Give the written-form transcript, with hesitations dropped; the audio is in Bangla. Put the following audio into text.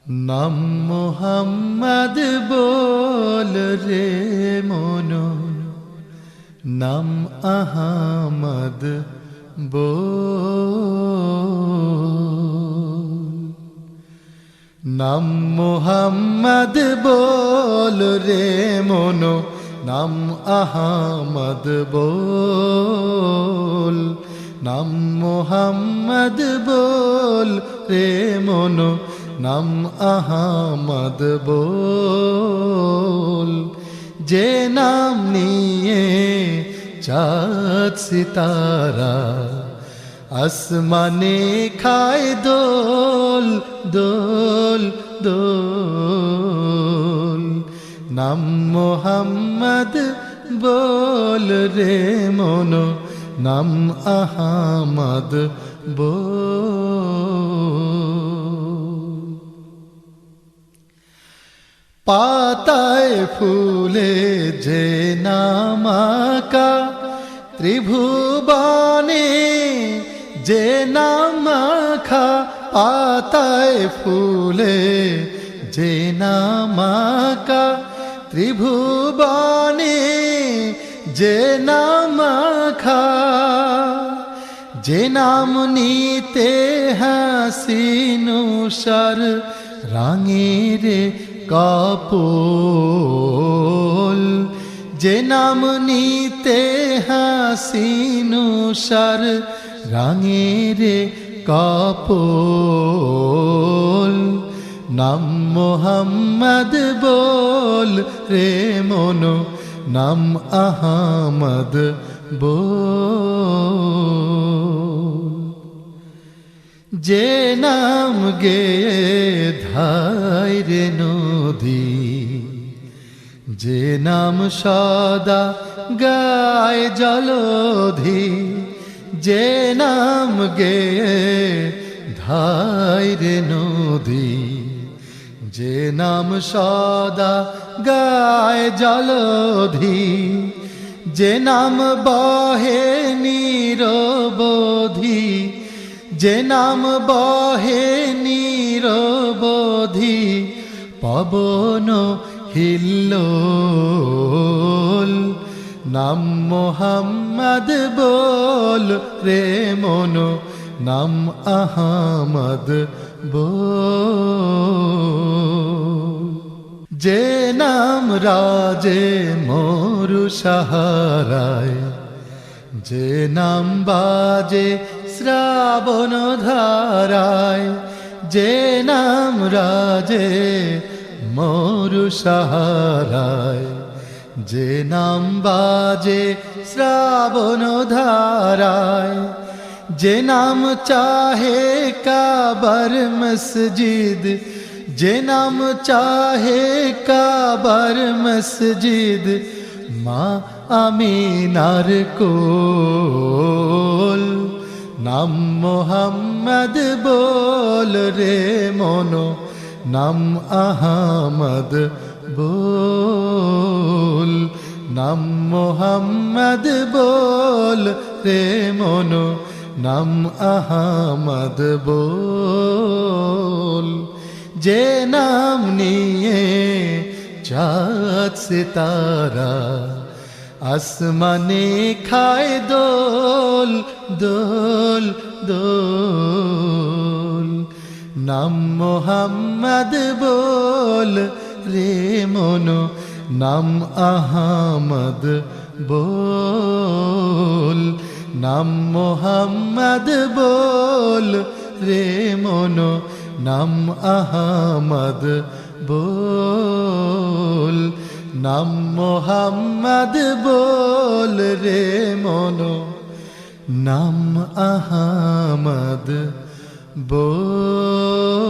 নাম মোহাম্মদ বল রে মনো, নাম আহামদ বল। নাম মোহাম্মদ বল রে মনো, নাম আহামদ বল। নাম মোহাম্মদ বল রে মনো, নাম আহামদ বল। যে নাম নিয়ে চাঁদ সিতারা আসমানে খায় দোল দোল দোল। নাম মোহাম্মদ বল রে মনো, নাম আহামদ বল। পাতায় ফুলে যে নাম আঁকা, ত্রিভুবনে যে নাম আঁকা। পাতায় ফুলে যে নাম আঁকা, ত্রিভুবনে যে নাম আঁকা। যে নাম নিতে হাসিনুসার রাঙের কাপোল। যে নাম নিতে হাসিনুসার রাঙের কাপোল। নাম মোহাম্মদ বল রে মনো, নাম আহামদ বল। যে নাম গেয়ে ধায় রে নদী, যে নাম সদা গায় জলধি। যে নাম গেয়ে ধায় রে নদী, যে নাম সদা গায় জলধি। যে নাম বহে নিরবধি, যে নাম বহে নিরবধি। পবন হিল্লোল। নাম মোহাম্মদ বল রে মনো, নাম আহামদ বল। যে নাম রাজে মরু সাহারায়, যে নাম বাজে শ্রাবণ ধারায়। যে নাম রাজে মরু সাহারায়, যে নাম বাজে শ্রাবণ ধারায়। যে নাম চাহে কাবার মসজিদ, যে নাম চাহে কাবার মসজিদ। মা আমিনার কোল। নাম মোহাম্মদ বল রে মনো, নাম আহামদ বল। নাম মোহাম্মদ বল রে মনো, নাম আহামদ বল। যে নাম নিয়ে চাঁদ সিতারা আসমানে খায় দোল দোল দোল। নাম মোহাম্মদ বল রে মনো, নাম আহামদ বল। নাম মোহাম্মদ বল রে মনো, নাম আহামদ বল। নাম মোহাম্মদ বল রে মনো, নাম আহামদ বল।